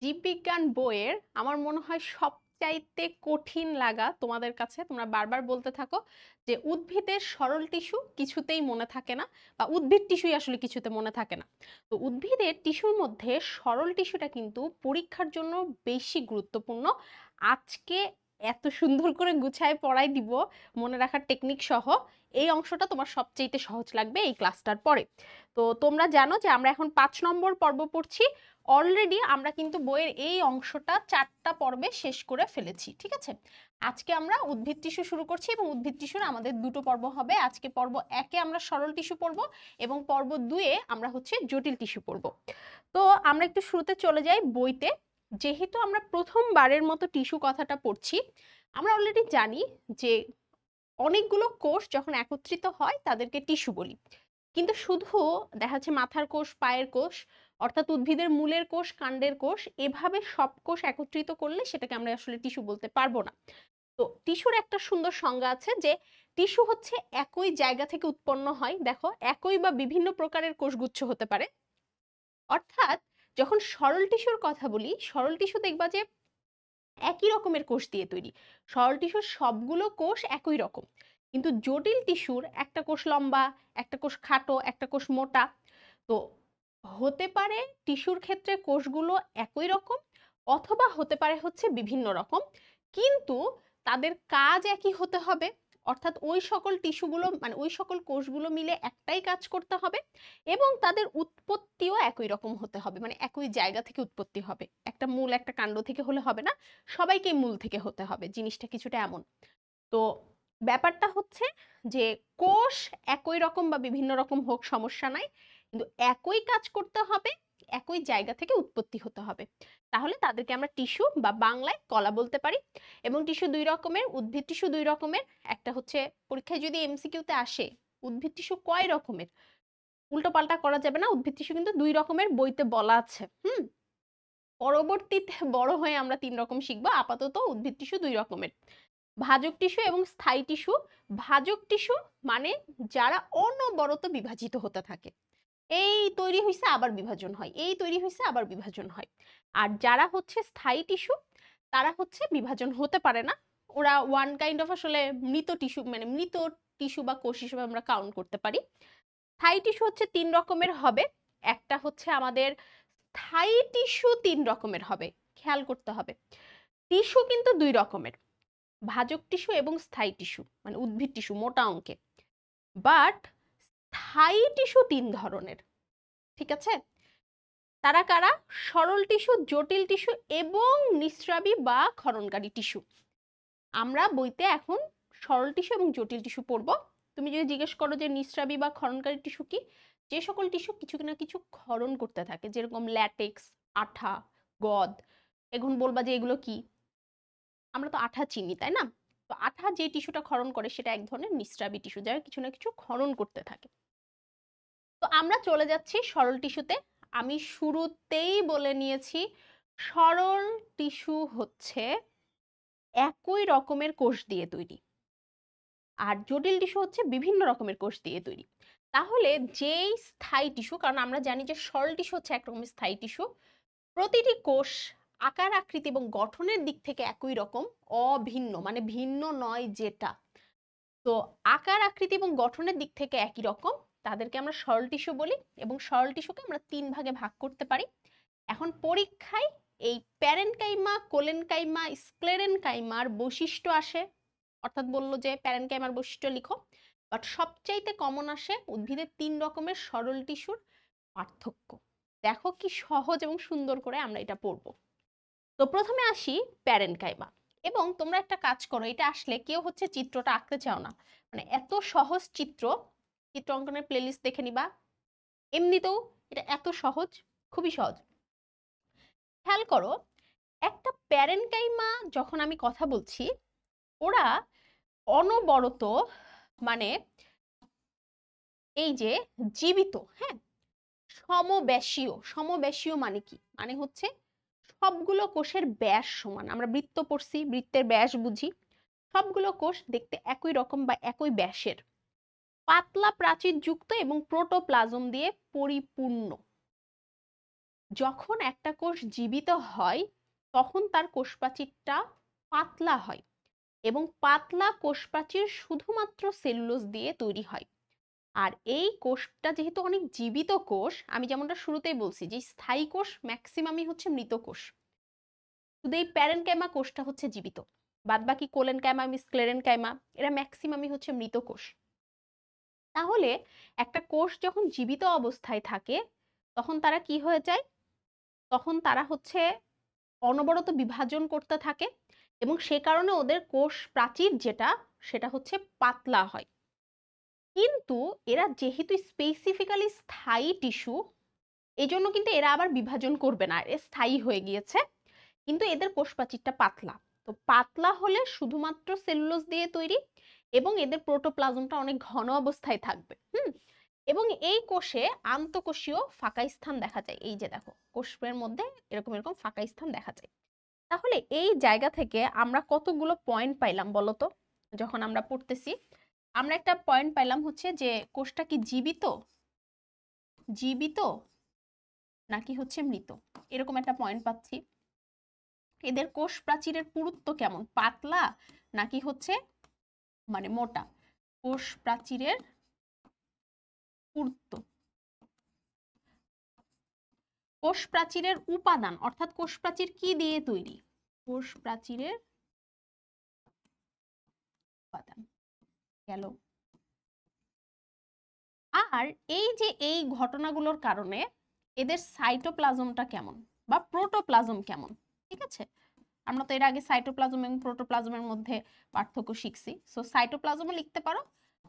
জীববিজ্ঞান বইয়ের আমার মনে হয় সবচাইতে কঠিন লাগা তোমাদের কাছে, তোমরা বারবার বলতে থাকো যে উদ্ভিদের সরল টিস্যু কিছুতেই মনে থাকে না, বা উদ্ভিদ টিস্যুই আসলে কিছুতে মনে থাকে না। তো উদ্ভিদের টিস্যুর মধ্যে সরল টিস্যুটা কিন্তু পরীক্ষার জন্য বেশি গুরুত্বপূর্ণ। আজকে এত সুন্দর করে গুছায় পড়াই দিব, মনে রাখার টেকনিক সহ। এই অংশটা তোমার সবচাইতে সহজ লাগবে এই ক্লাসটার পরে। তো তোমরা জানো যে আমরা এখন 5 নম্বর পর্ব পড়ছি। অলরেডি আমরা কিন্তু বইয়ের এই অংশটা 4টা পর্বে শেষ করে ফেলেছি, ঠিক আছে। আজকে আমরা উদ্ভিদ টিস্যু শুরু করছি এবং উদ্ভিদ টিস্যুর আমাদের দুটো পর্ব হবে। আজকে পর্ব 1-এ আমরা সরল টিস্যু পড়ব এবং পর্ব 2-এ আমরা জটিল টিস্যু পড়ব। তো আমরা একটু শুরুতে চলে যাই বইতে। যেহেতু আমরা প্রথমবারের মতো টিস্যু কথাটা পড়ছি, আমরা অলরেডি জানি যে অনেকগুলো কোষ যখন একত্রিত হয় তাদেরকে টিস্যু বলি। কিন্তু শুধু দেখা যাচ্ছে মাথার কোষ, পায়ের কোষ, অর্থাৎ উদ্ভিদের মূলের কোষ, কাণ্ডের কোষ, এভাবে সব কোষ একত্রিত করলে সেটাকে আমরা আসলে টিস্যু বলতে পারবো না। তো টিস্যুর একটা সুন্দর সংজ্ঞা আছে যে টিস্যু হচ্ছে একই জায়গা থেকে উৎপন্ন হয়। দেখো, একই বা বিভিন্ন প্রকারের কোষগুচ্ছ হতে পারে। অর্থাৎ যখন সরল টিস্যুর কথা বলি, সরল টিস্যু দেখবা যে একই রকমের কোষ দিয়ে তৈরি। সরল টিস্যুর সবগুলো কোষ একই রকম। কিন্তু জটিল টিস্যুর একটা কোষ লম্বা, একটা কোষ খাটো, একটা কোষ মোটা। তো হতে পারে টিস্যুর ক্ষেত্রে কোষগুলো একই রকম, অথবা হতে পারে বিভিন্ন রকম, কিন্তু তাদের কাজ একই হতে হবে। অর্থাৎ ওই সকল টিস্যুগুলো মানে ওই সকল কোষগুলো মিলে একটাই কাজ করতে হবে, এবং তাদের উৎপত্তিও একই রকম হতে হবে, মানে একই জায়গা থেকে উৎপত্তি হবে। একটা মূল একটা কাণ্ড থেকে হলে হবে না, সবাইকে মূল থেকে হতে হবে। জিনিসটা কিছুটা এমন। তো ব্যাপারটা হচ্ছে যে কোষ একই রকম বা বিভিন্ন রকম হোক, সমস্যা নাই, কিন্তু একই কাজ করতে হবে, একই জায়গা থেকে উৎপত্তি হতে হবে। তাহলে তাদেরকে আমরা টিস্যু বা বাংলায় কলা বলতে পারি। এবং টিস্যু দুই রকমের, উদ্ভিদ টিস্যু দুই রকমের। একটা পরীক্ষায় যদি এমসিকিউতে আসে উদ্ভিদ টিস্যু কয় রকমের, উল্টো পাল্টা করা যাবে না। উদ্ভিদ টিস্যু কিন্তু দুই রকমের, বইতে বলা আছে। পরবর্তীতে বড় হয়ে আমরা 3 রকম শিখবো। আপাতত উদ্ভিদ টিস্যু দুই রকমের: ভাজক টিস্যু এবং স্থায়ী টিস্যু। ভাজক টিস্যু মানে যারা অনবরত বিভাজিত হতে থাকে, এই তৈরি হয়েছে আবার বিভাজন হয়, এই তৈরি হয়েছে আবার বিভাজন হয়। আর যারা স্থায়ী টিস্যু, তারা বিভাজন হতে পারে না। ওরা ওয়ান কাইন্ড অফ আসলে মৃত টিস্যু, মানে মৃত টিস্যু বা কোষ হিসেবে আমরা কাউন্ট করতে পারি। স্থায়ী টিস্যু 3 রকমের হবে। একটা আমাদের স্থায়ী টিস্যু 3 রকমের হবে, খেয়াল করতে হবে। টিস্যু কিন্তু দুই রকমের, ভাজক টিস্যু এবং স্থায়ী টিস্যু, মানে উদ্ভিদ টিস্যু মোটা অঙ্কে। বাট স্থায়ী টিস্যু 3 ধরনের, ঠিক আছে। তারা কারা? সরল টিস্যু, জটিল টিস্যু এবং নিঃস্রাবী বা ক্ষরণকারী টিস্যু। আমরা বইতে এখন সরল টিস্যু এবং জটিল টিস্যু পড়ব। তুমি যদি জিজ্ঞেস করো যে নিঃস্রাবী বা ক্ষরণকারী টিস্যু কি, যে সকল টিস্যু কিছু না কিছু ক্ষরণ করতে থাকে, যেরকম ল্যাটেক্স, আঠা, গদ। এখন বলবা যে এগুলো কি, আমরা তো আঠা চিনি, তাই না? তো আঠা যে টিস্যুটা ক্ষরণ করে সেটা এক ধরনের নিঃস্রাবী টিস্যু, যারা কিছু না কিছু ক্ষরণ করতে থাকে। তো আমরা চলে যাচ্ছি সরল টিস্যুতে। আমি শুরুতেই বলে নিয়েছি, সরল টিস্যু হচ্ছে একই রকমের কোষ দিয়ে তৈরি, আর জটিল টিস্যু হচ্ছে বিভিন্ন রকমের কোষ দিয়ে তৈরি। তাহলে যেই স্থায়ী টিস্যু, কারণ আমরা জানি যে সরল টিস্যু হচ্ছে এক রকমের স্থায়ী টিস্যু, প্রতিটি কোষ আকার, আকৃতি এবং গঠনের দিক থেকে একই রকম, অভিন্ন, মানে ভিন্ন নয় যেটা। তো আকার, আকৃতি এবং গঠনের দিক থেকে একই রকম, তাদেরকে আমরা সরল টিস্যু বলি। এবং সরল টিস্যুকে আমরা 3 ভাগে ভাগ করতে পারি। এখন পরীক্ষায় এই প্যারেনকাইমা, কোলেনকাইমা, স্ক্লেরেনকাইমার বৈশিষ্ট্য আসে, অর্থাৎ বললো যে প্যারেনকাইমার বৈশিষ্ট্য লিখো। বাট সবচাইতে কমন আসে উদ্ভিদের 3 রকমের সরল টিস্যুর পার্থক্য। দেখো কি সহজ এবং সুন্দর করে আমরা এটা পড়বো। তো প্রথমে আসি প্যারেনকাইমা। এবং তোমরা একটা কাজ করো, এটা আসলে কেউ চিত্রটা আঁকতে চাও না, মানে এত সহজ চিত্র, চিত্র অঙ্কনের প্লেলিস্ট দেখে নিবা। এমনিতেও এটা এত সহজ, খুবই সহজ। খেয়াল করো, একটা প্যারেনকাইমা যখন আমি কথা বলছি, ওরা অনবরত, মানে এই যে জীবিত, হ্যাঁ, সমব্যাসীয়। সমব্যাসীয় মানে কি? মানে সবগুলো কোষের ব্যাস সমান। আমরা বৃত্ত পড়ছি, বৃত্তের ব্যাস বুঝি। সবগুলো কোষ দেখতে একই রকম বা একই ব্যাসের, পাতলা প্রাচীর যুক্ত এবং প্রোটোপ্লাজম দিয়ে পরিপূর্ণ। যখন একটা কোষ জীবিত হয় তখন তার কোষপ্রাচীরটা পাতলা হয় এবং পাতলা কোষপ্রাচীর শুধুমাত্র সেলুলোজ দিয়ে তৈরি হয়। আর এই কোষটা যেহেতু অনেক জীবিত কোষ, আমি যেমনটা শুরুতেই বলছি যে স্থায়ী কোষ ম্যাক্সিমামই হচ্ছে মৃত কোষ, শুধু এই প্যারেনকাইমা কোষটা হচ্ছে জীবিত, বাদ বাকি কোলেনকাইমা স্ক্লেরেনকাইমা এরা ম্যাক্সিমামই হচ্ছে মৃত কোষ। তাহলে একটা কোষ যখন জীবিত অবস্থায় থাকে তখন তারা কি হয়ে যায়, তখন তারা হচ্ছে অনবরত বিভাজন করতে থাকে এবং সে কারণে ওদের কোষ প্রাচীর যেটা সেটা হচ্ছে পাতলা হয়। কিন্তু এরা যেহেতু স্পেসিফিক্যালি স্থায়ী টিস্যু, এই জন্য কিন্তু এরা আবার বিভাজন করবে না, এরা স্থায়ী হয়ে গিয়েছে, কিন্তু এদের কোষ প্রাচীরটা পাতলা। তো পাতলা হলে শুধুমাত্র সেলুলোজ দিয়ে তৈরি এবং এদের প্রোটোপ্লাজমটা অনেক ঘন অবস্থায় থাকবে। এবং এই কোষে আন্তঃকোষীয় ফাঁকা স্থান দেখা যায়। এই যে দেখো কোষের মধ্যে এরকম এরকম ফাঁকা স্থান দেখা যায়। তাহলে এই জায়গা থেকে আমরা কতগুলো পয়েন্ট পাইলাম বলতো? যখন আমরা পড়তেছি আমরা একটা পয়েন্ট পাইলাম হচ্ছে যে কোষটা কি জীবিত, জীবিত নাকি হচ্ছে মৃত, এরকম একটা পয়েন্ট পাচ্ছি। এদের কোষ প্রাচীরের পুরুত্ব কেমন, পাতলা নাকি হচ্ছে মানে মোটা, কোষ প্রাচীরের পুরুত্ব, কোষ প্রাচীরের উপাদান অর্থাৎ কোষ প্রাচীর কি দিয়ে তৈরি, কোষ প্রাচীরের উপাদান গেল। আর এই যে এই ঘটনাগুলোর কারণে এদের সাইটোপ্লাজমটা কেমন বা প্রোটোপ্লাজম কেমন, ঠিক আছে? আমরা তো এর আগে সাইটোপ্লাজম এবং প্রোটোপ্লাজমের মধ্যে পার্থক্য শিখছি। সো সাইটোপ্লাজমও লিখতে পারো,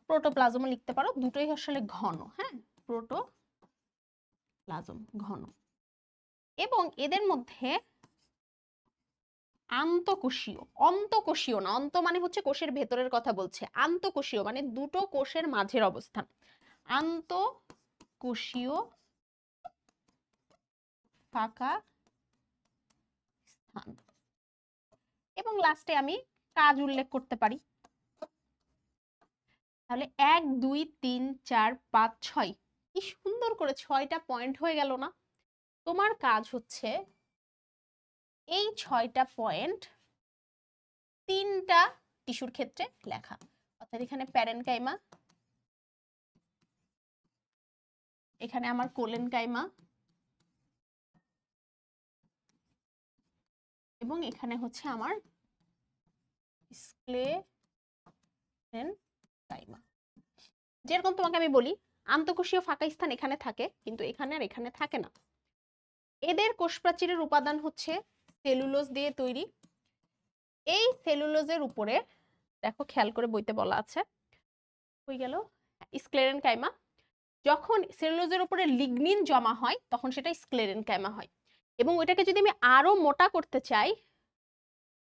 প্রোটোপ্লাজমও লিখতে পারো, দুটোই আসলে ঘন। হ্যাঁ, প্রোটোপ্লাজম ঘন। এবং এদের মধ্যে আন্তঃকোষীয়, অন্তঃকোষীয় না, অন্ত মানে হচ্ছে কোষের ভেতরের কথা বলছে, আন্তঃকোষীয় মানে দুটো কোষের মাঝের অবস্থান, আন্তঃকোষীয় ফাঁকা স্থান। এবং লাস্টে আমি কাজ উল্লেখ করতে পারি। তাহলে 1 2 3 4 5 6, কি সুন্দর করে 6টা পয়েন্ট হয়ে গেল না? তোমার কাজ হচ্ছে এই 6টা পয়েন্ট 3টা টিস্যুর ক্ষেত্রে লেখা। অর্থাৎ এখানে প্যারেনকাইমা, এখানে আমার কোলেনকাইমা, এবং এখানে হচ্ছে আমার স্ক্লেরেনকাইমা। যেরকম তোমাকে আমি বলি আন্তঃকোষীয় ফাঁকা স্থান এখানে থাকে, কিন্তু এখানে আর এখানে থাকে না। এদের কোষপ্রাচীরের উপাদান হচ্ছে সেলুলোজ দিয়ে তৈরি। এই সেলুলোজের উপরে দেখো খেয়াল করে বইতে বলা আছে, হয়ে গেল স্ক্লেরেনকাইমা। যখন সেলুলোজের উপরে লিগনিন জমা হয় তখন সেটা স্ক্লেরেনকাইমা হয়। এবং ওইটাকে যদি আমি আরো মোটা করতে চাই,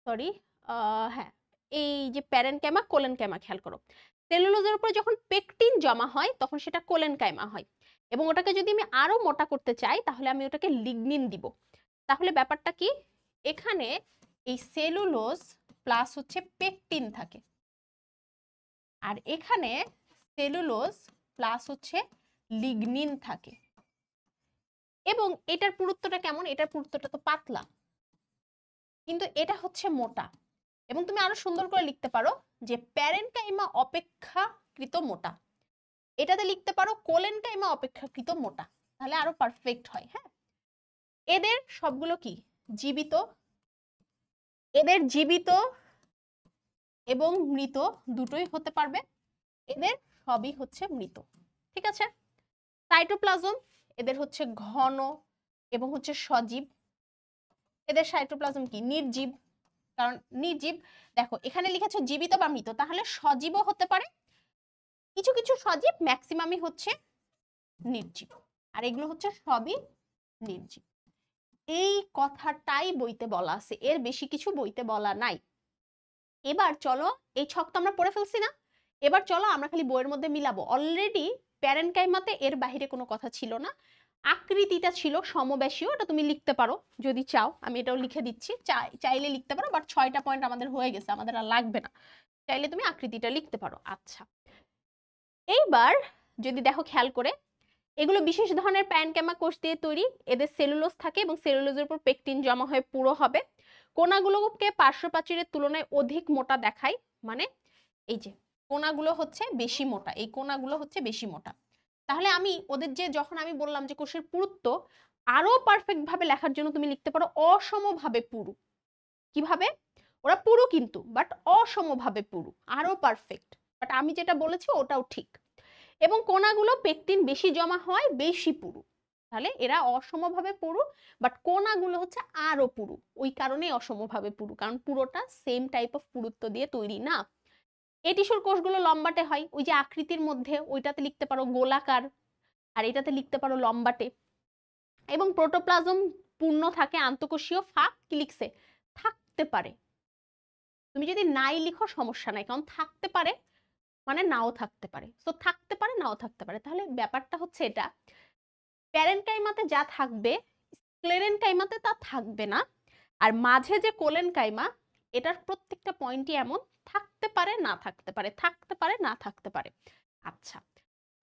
সরি, হ্যাঁ, এই যে প্যারেনকাইমা কোলেনকাইমা, খেয়াল করো সেলুলোজের উপরে যখন পেকটিন জমা হয় তখন সেটা কোলেনকাইমা হয়। এবং ওটাকে যদি আমি আরো মোটা করতে চাই তাহলে আমি ওটাকে লিগনিন দিব। তাহলে ব্যাপারটা কি, এখানে এই সেলুলোজ প্লাস হচ্ছে পেকটিন থাকে, আর এখানে সেলুলোজ প্লাস হচ্ছে লিগনিন থাকে। এবং এটার পুরুত্বটা কেমন, এটার পুরুত্বটা তো পাতলা, কিন্তু এটা হচ্ছে মোটা। এবং তুমি আরো সুন্দর করে লিখতে পারো যে প্যারেনকাইমা অপেক্ষাকৃত মোটা, এটাতে লিখতে পারো কোলেনকাইমা অপেক্ষাকৃত মোটা, তাহলে আরো পারফেক্ট হয়। হ্যাঁ, এদের সবগুলো কি জীবিত, এদের জীবিত এবং মৃত দুটোই হতে পারবে, এদের সবই হচ্ছে মৃত। ঠিক আছে? সাইটোপ্লাজম এদের হচ্ছে ঘন এবং হচ্ছে সজীব। এদের সাইটোপ্লাজম কি নির্জীব, কারণ নির্জীব, দেখো এখানে লিখেছে জীবিত বা মৃত, তাহলে সজীবও হতে পারে, কিছু কিছু সজীব, ম্যাক্সিমামই হচ্ছে নির্জীব, আর এগুলো হচ্ছে সবই নির্জীব। এই কথাটাই বইতে বলা আছে, এর বেশি কিছু বইতে বলা নাই। এবার চলো, এই ছক তো আমরা পড়ে ফেলছি না, এবার চলো আমরা খালি বইয়ের মধ্যে মিলাবো। অলরেডি প্যারেনকাইমাতে এর বাহিরে কোনো কথা ছিল না, আকৃতিটা ছিল সমব্যাসীয়, ওটা তুমি লিখতে পারো যদি চাও, আমি এটাও লিখে দিচ্ছি, চাইলে লিখতে পারো, বাট 6টা পয়েন্ট আমাদের হয়ে গেছে, আমাদের আর লাগবে না, চাইলে তুমি আকৃতিটা লিখতে পারো। আচ্ছা, এইবার যদি দেখো খেয়াল করে এগুলো বিশেষ ধরনের প্যারেনকাইমা কোষ দিয়ে তৈরি। এদের সেলুলোজ থাকে এবং সেলুলোজের উপর পেকটিন জমা হয়ে পুরো হবে। কোনাগুলোকে পার্শ্বপ্রাচীরের তুলনায় অধিক মোটা দেখায়, মানে এই যে কোনাগুলো হচ্ছে বেশি মোটা, এই কোনাগুলো হচ্ছে বেশি মোটা। তাহলে আমি ওদের যে যখন আমি বললাম যে কোষের পুরুত্ব আরো পারফেক্ট ভাবে লেখার জন্য তুমি লিখতে পারো অসমভাবে পুরু। কিভাবে? ওরা পুরু কিন্তু বাট অসমভাবে পুরু, আরো পারফেক্ট। বাট আমি যেটা বলেছি ওটাও ঠিক। এবং কোনাগুলো পেকটিন বেশি জমা হয়, বেশি পুরু। তাহলে এরা অসমভাবে পুরু, বাট কোনাগুলো হচ্ছে আরো পুরু। ওই কারণেই অসমভাবে পুরু, কারণ পুরোটা সেম টাইপ অফ পুরুত্ব দিয়ে তৈরি না। এই টিস্যুর কোষগুলো লম্বাটে হয়, ওই যে আকৃতির মধ্যে ওইটাতে লিখতে পারো গোলাকার, আর এটাতে লিখতে পারো লম্বাটে। এবং প্রোটোপ্লাজম পূর্ণ থাকে, আন্তঃকোষীয় ফাঁক কি লিখছে থাকতে পারে। তুমি যদি নাই লিখো সমস্যা নাই, কারণ থাকতে পারে মানে নাও থাকতে পারে, সো থাকতে পারে নাও থাকতে পারে। তাহলে ব্যাপারটা হচ্ছে এটা, প্যারেনকাইমাতে যা থাকবে স্ক্লেরেনকাইমাতে তা থাকবে না। আর মাঝে যে কোলেনকাইমা, এটার প্রত্যেকটা পয়েন্টই এমন থাকতে পারে না থাকতে পারে, থাকতে পারে না থাকতে পারে। আচ্ছা,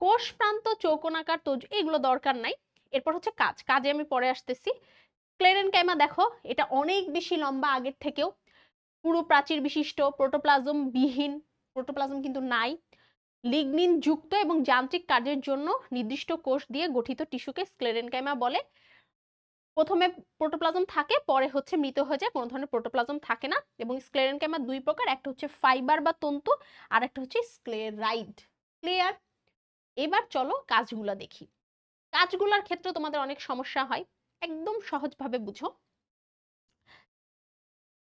কোষ প্রান্ত চৌকোনাকার এগুলো দরকার নাই। এরপর হচ্ছে কাজে আমি পরে আসতেছি। স্ক্লেরেনকাইমা দেখো এটা অনেক বেশি লম্বা আগের থেকেও, পুরো প্রাচীর বিশিষ্ট, প্রোটোপ্লাজম বিহীন, প্রোটোপ্লাজম কিন্তু নাই, লিগনিন যুক্ত এবং যান্ত্রিক কাজের জন্য নির্দিষ্ট কোষ দিয়ে গঠিত টিস্যুকে স্ক্লেরেনকাইমা বলে। প্রথমে প্রোটোপ্লাজম থাকে, পরে হচ্ছে মৃত হয়ে যায়, কোনো ধরনের প্রোটোপ্লাজম থাকে না। এবং স্ক্লেরেনকাইমা দুই প্রকার, একটা হচ্ছে ফাইবার বা তন্তু, আর একটা হচ্ছে স্ক্লেরাইড। ক্লিয়ার? এবার চলো কাজগুলো দেখি। কাজগুলোর ক্ষেত্রে তোমাদের অনেক সমস্যা হয়, একদম সহজভাবে বুঝো।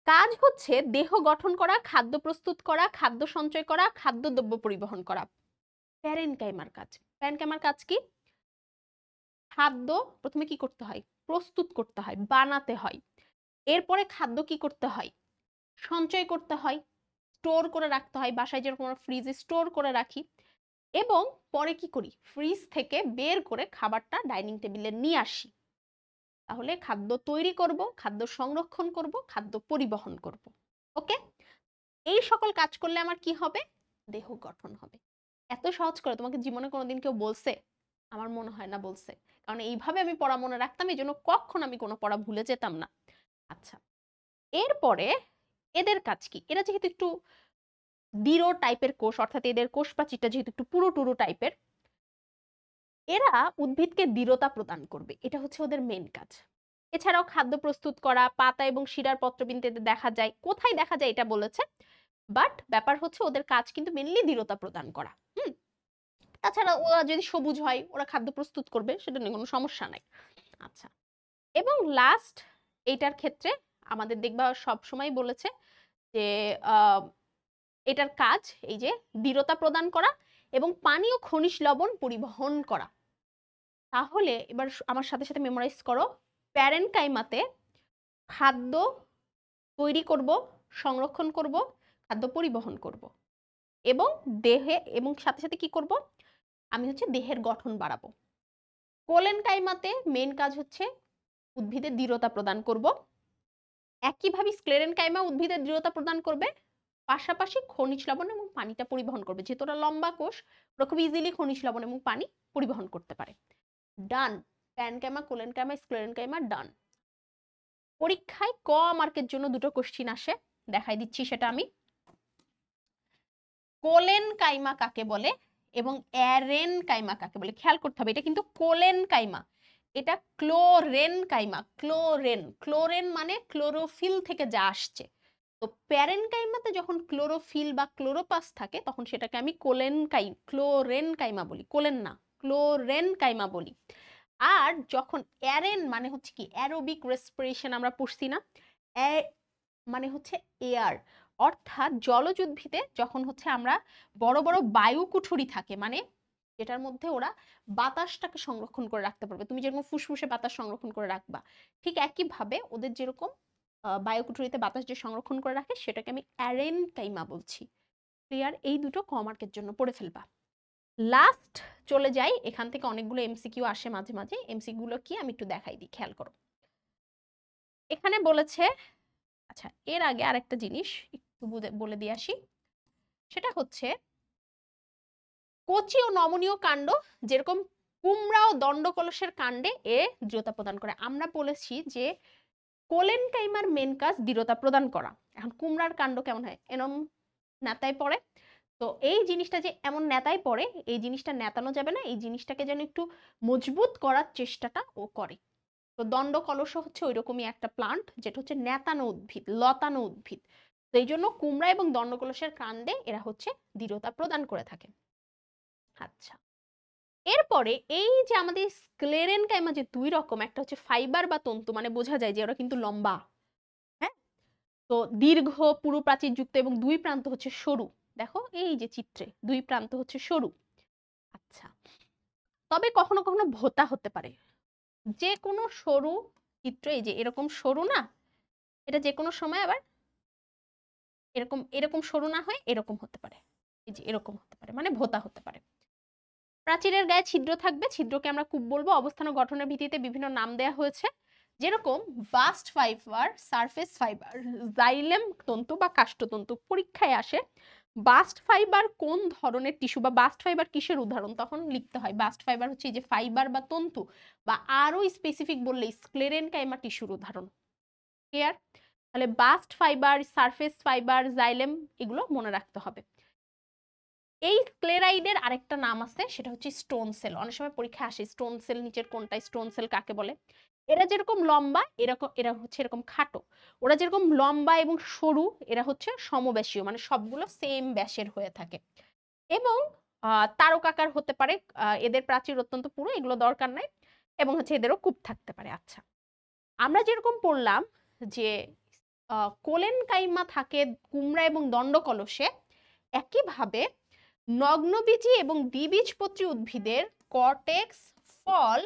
কাজ হচ্ছে দেহ গঠন করা, খাদ্য প্রস্তুত করা, খাদ্য সঞ্চয় করা, খাদ্যদ্রব্য পরিবহন করা। প্যারেনকাইমার কাজ, প্যারেনকাইমার কাজ কি? খাদ্য প্রথমে কি করতে হয়? প্রস্তুত করতে হয়, বানাতে হয়। এরপরে খাদ্য কি করতে হয়? সঞ্চয় করতে হয়, স্টোর করে রাখতে হয়। বাসায় যেরকম আমরা ফ্রিজে স্টোর করে রাখি। এবং পরে কি করি? ফ্রিজ থেকে বের করে খাবারটা ডাইনিং টেবিলে নিয়ে আসি। তাহলে খাদ্য তৈরি করব, খাদ্য সংরক্ষণ করব, খাদ্য পরিবহন করব। ওকে? এই সকল কাজ করলে আমার কি হবে? দেহ গঠন হবে। এত সহজ করে তোমাকে জীবনে কোনোদিন কেউ বলছে? আমার মনে হয় না বলছে। কারণ এইভাবে আমি পড়া মনে রাখতাম, এই জন্য কখনো আমি কোনো পড়া ভুলে যেতাম না। আচ্ছা, এরপরে এদের কাজ কি? এরা যেহেতু একটু দৃঢ় টাইপের কোষ, অর্থাৎ এদের কোষ প্রাচীরটা যেহেতু একটু পুরো টুরু টাইপের, এরা উদ্ভিদকে দৃঢ়তা প্রদান করবে, এটা হচ্ছে ওদের মেন কাজ। এছাড়াও খাদ্য প্রস্তুত করা, পাতা এবং শিরার পত্রবিন্দুতে দেখা যায়। কোথায় দেখা যায় এটা বলেছে, বাট ব্যাপার হচ্ছে ওদের কাজ কিন্তু মেনলি দৃঢ়তা প্রদান করা। তাছাড়া ওরা যদি সবুজ হয়, ওরা খাদ্য প্রস্তুত করবে, সেটা নিয়ে কোনো সমস্যা নাই। আচ্ছা, এবং লাস্ট এইটার ক্ষেত্রে আমাদের দেখবা সব সময় বলেছে যে এটার কাজ এই যে দৃঢ়তা প্রদান করা এবং পানি ও খনিজ লবণ পরিবহন করা। তাহলে এবার আমার সাথে সাথে মেমোরাইজ করো, প্যারেনকাইমাতে খাদ্য তৈরি করব, সংরক্ষণ করব, খাদ্য পরিবহন করব, এবং দেহে এবং সাথে সাথে কি করব? আমি হচ্ছে দেহের গঠন বাড়াবো। কোলেনকাইমাতে মেন কাজ হচ্ছে উদ্ভিদের দৃঢ়তা প্রদান করব। একইভাবে স্ক্লেরেনকাইমা উদ্ভিদের দৃঢ়তা প্রদান করবে, পাশাপাশি খনিজ লবণ এবং পানিটা পরিবহন করবে। যেহেতু ওরা লম্বা কোষ, ওরা খুব ইজিলি খনিজ লবণ এবং পানি পরিবহন করতে পারে। ডান। প্যারেনকাইমা, কোলেনকাইমা, স্ক্লেরেনকাইমা ডান। পরীক্ষায় ক মার্কের জন্য দুটো কোশ্চিন আসে, দেখাই দিচ্ছি সেটা আমি। কোলেনকাইমা কাকে বলে এবং অ্যারেনকাইমা কাকে বলে খেয়াল করতে হবে। এটা কিন্তু কোলেনকাইমা, এটা ক্লোরেনকাইমা। ক্লোরেন মানে ক্লোরোফিল থেকে যা আসছে। তো প্যারেনকাইমাতে যখন ক্লোরোফিল বা ক্লোরোপাস থাকে, তখন সেটাকে আমি ক্লোরেনকাইমা বলি, কোলেন না, ক্লোরেনকাইমা বলি। আর যখন অ্যারেন মানে হচ্ছে কি, অ্যারোবিক রেসপিরেশন আমরা পড়ছি না, মানে হচ্ছে এয়ার, অর্থাৎ জলজ উদ্ভিদে যখন হচ্ছে আমরা বড় বড় বায়ুকুঠুরি থাকে, মানে যেটার মধ্যে ওরা বাতাসটাকে সংরক্ষণ করে রাখতে পারবে। তুমি যেরকম ফুসফুসে বাতাস সংরক্ষণ করে রাখবা, ঠিক একইভাবে ওদের যেরকম বায়ুকুঠুরিতে বাতাস যে সংরক্ষণ করে রাখে, সেটাকে আমি অ্যারেনকাইমা বলছি। ক্লিয়ার? এই দুটো ক মার্কের জন্য পড়ে ফেলবা। লাস্ট চলে যাই, এখান থেকে অনেকগুলো এমসিকিউ আসে মাঝে মাঝে। এমসিকিউ গুলো কি আমি একটু দেখাই দিই, খেয়াল করো। এখানে বলেছে, আচ্ছা এর আগে আরেকটা জিনিস একটু বলে দিয়ে আসি, সেটা হচ্ছে কচি ও নমনীয় কাণ্ড যেরকম কুমড়া ও দণ্ডকলসের কাণ্ডে এ দৃঢ়তা প্রদান করে। আমরা বলেছি যে কোলেনকাইমার মেন কাজ দৃঢ়তা প্রদান করা। এখন কুমড়ার কাণ্ড কেমন হয়? এরম নেতায় পড়ে। তো এই জিনিসটা যে এমন নেতায় পড়ে, এই জিনিসটা নেতানো যাবে না, এই জিনিসটাকে যেন একটু মজবুত করার চেষ্টাটা ও করে। তো দণ্ডকলস হচ্ছে ওইরকমই একটা প্লান্ট, যেটা হচ্ছে নেতানো উদ্ভিদ, লতানো উদ্ভিদ। তো এই জন্য কুমড়া এবং দণ্ডকলসের কাণ্ডে এরা হচ্ছে দৃঢ়তা প্রদান করে থাকে। আচ্ছা, এরপরে এই যে আমাদের স্ক্লেরেনকাইমা যে দুই রকম, একটা হচ্ছে ফাইবার বা তন্তু, মানে বোঝা যায় যে ওরা কিন্তু লম্বা, হ্যাঁ, তো দীর্ঘ পুরু প্রাচীর যুক্ত এবং দুই প্রান্ত হচ্ছে সরু। দেখো এই যে চিত্রে দুই প্রান্ত হচ্ছে সরু। আচ্ছা, তবে কখনো কখনো ভোতা হতে পারে। যে কোনো সরু চিত্র, এই যে এরকম সরু না, এটা যে কোনো সময় আবার এরকম এরকম সরু না হয় এরকম হতে পারে, এই যে এরকম হতে পারে, মানে ভোতা হতে পারে। প্রাচীরের গায়ে ছিদ্র থাকবে, ছিদ্রকে আমরা কূপ বলবো। অবস্থান ও গঠনের ভিত্তিতে বিভিন্ন নাম দেওয়া হয়েছে, যেরকম bast fibre, surface fibre, xylem তন্তু বা কাষ্ঠতন্তু। পরীক্ষায় আসে বাস্ট ফাইবার কোন ধরনের টিস্যু বা বাস্ট ফাইবার কিসের উদাহরণ, তখন লিখতে হয় বাস্ট ফাইবার হচ্ছে এই যে ফাইবার বা তন্তু, বা আরো স্পেসিফিক বললে স্ক্লেরেনকাইমা টিস্যুর উদাহরণ। ক্লিয়ার? তাহলে bast fibre, surface fibre, xylem, এগুলো মনে রাখতে হবে। এই স্ক্লেরাইডের আরেকটা নাম আছে, সেটা হচ্ছে স্টোন সেল। অনেক সময় পরীক্ষায় আসে স্টোন সেল নিচের কোনটা, স্টোন সেল কাকে বলে। এরা যেরকম লম্বা, এরা হচ্ছে এরকম খাটো। ওরা যেরকম লম্বা এবং সরু, এরা হচ্ছে সমব্যাসীয়, মানে সবগুলো সেম ব্যাসের হয়ে থাকে। এবং তারকাকার হতে পারে। এদের প্রাচীর অত্যন্ত পুরু, এগুলো দরকার নাই। এবং হচ্ছে এদেরও কূপ থাকতে পারে। আচ্ছা, আমরা যেরকম পড়লাম যে কোলেনকাইমা থাকে কুমড়া এবং দণ্ডকলসে, একইভাবে নগ্নবীজী এবং দ্বিবীজপত্রী উদ্ভিদের কর্টেক্স, ফল,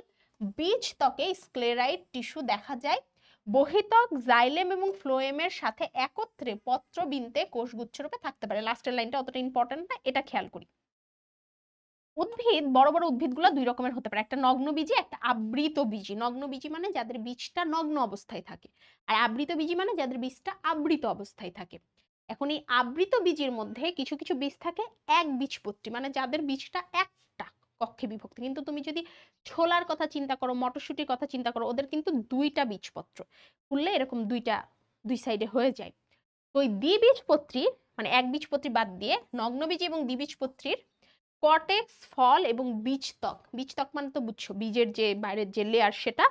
বীজ ত্বকে স্ক্লেরাইড টিস্যু দেখা যায়। বহিত্বক জাইলেম এবং ফ্লোয়েমের সাথে একত্রে পত্রবিন্দে কোষগুচ্ছ রূপে থাকতে পারে। লাস্টের লাইনটা অতটা ইম্পর্টেন্ট না, এটা খেয়াল করি। উদ্ভিদ, বড় বড় উদ্ভিদগুলো দুই রকমের হতে পারে, একটা নগ্নবীজী, একটা আবৃতবীজী। নগ্নবীজী মানে যাদের বীজটা নগ্ন অবস্থায় থাকে, আর আবৃতবীজী মানে যাদের বীজটা আবৃত অবস্থায় থাকে। এখন এই আবৃত বীজের মধ্যে কিছু কিছু বীজ থাকে এক বীজপত্রী, মানে যাদের বীজটা একটা কক্ষে বিভক্ত। কিন্তু তুমি যদি ছোলার কথা চিন্তা করো, মটরশুঁটির কথা চিন্তা করো, ওদের কিন্তু দুইটা বীজপত্র, খুললে এরকম দুই সাইডে হয়ে যায়। তো ওই দ্বিবীজপত্রী, মানে এক বীজপত্রী বাদ দিয়ে, নগ্নবীজী এবং দ্বিবীজপত্রীর কর্টেক্স, ফল এবং বীজত্বক। বীজত্বক মানে তো বুঝছো, বীজের যে বাইরের যে লেয়ার সেটা।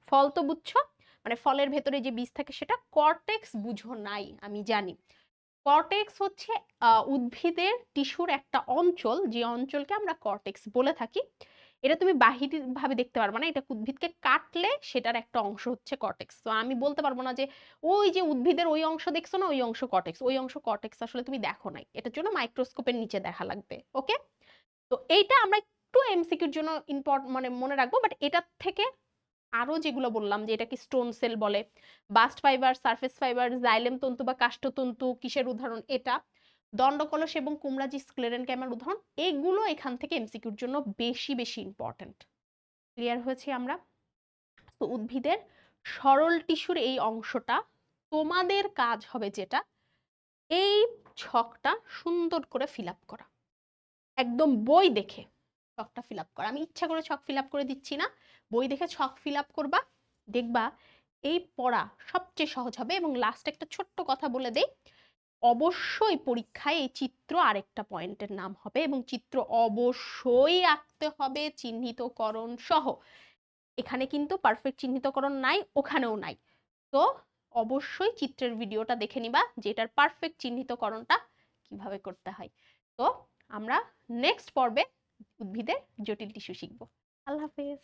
ফল তো বুঝছো, মানে ফলের ভেতরে যে বীজ থাকে সেটা। কর্টেক্স বুঝো নাই, আমি জানি। কর্টেক্স হচ্ছে উদ্ভিদের টিস্যুর একটা অঞ্চল, যে অঞ্চলকে আমরা কর্টেক্স বলে থাকি। এটা তুমি বাহির ভাবে দেখতে পারবে না, এটা উদ্ভিদকে কাটলে সেটার একটা অংশ হচ্ছে কর্টেক্স। তো আমি বলতে পারবো না যে ওই যে উদ্ভিদের ওই অংশ দেখছো না, ওই অংশ কর্টেক্স, ওই অংশ কর্টেক্স আসলে তুমি দেখো নাই, এটার জন্য মাইক্রোস্কোপের নিচে দেখা লাগবে। ওকে, তো এইটা আমরা একটু এমসিকিউর জন্য মানে মনে রাখবো। বাট এটার থেকে আরো যেগুলো বললাম, যে এটাকে স্টোন সেল বলে, bast fibre, surface fibre, xylem তন্তু বা কাষ্ঠতন্তু কিসের উদাহরণ, এটা দণ্ডকলস এবং কুমড়াজি স্ক্লেরেনকাইমার উদাহরণ। এগুলো এখান থেকে এমসিকিউর জন্য বেশি বেশি ইম্পর্টেন্ট। ক্লিয়ার হয়েছে আমরা? তো উদ্ভিদের সরল টিস্যুর এই অংশটা, তোমাদের কাজ হবে যেটা, এই ছকটা সুন্দর করে ফিল আপ করা, একদম বই দেখে ছকটা ফিল আপ করা। আমি ইচ্ছা করে ছক ফিল আপ করে দিচ্ছি না, বই দেখে ছক ফিল আপ করবা, দেখবা এই পড়া সবচেয়ে সহজ হবে। এবং লাস্ট একটা ছোট্ট কথা বলে দেই, অবশ্যই পরীক্ষায় এই চিত্র আরেকটা পয়েন্টের নাম হবে, এবং চিত্র অবশ্যই আঁকতে হবে চিহ্নিতকরণ সহ। এখানে কিন্তু পারফেক্ট চিহ্নিতকরণ নাই, ওখানেও নাই। তো অবশ্যই চিত্রের ভিডিওটা দেখে নিবা, যে এটার পারফেক্ট চিহ্নিতকরণটা কিভাবে করতে হয়। তো আমরা নেক্সট পর্বে উদ্ভিদের জটিল টিস্যু শিখবো। আল্লাহ হাফেজ।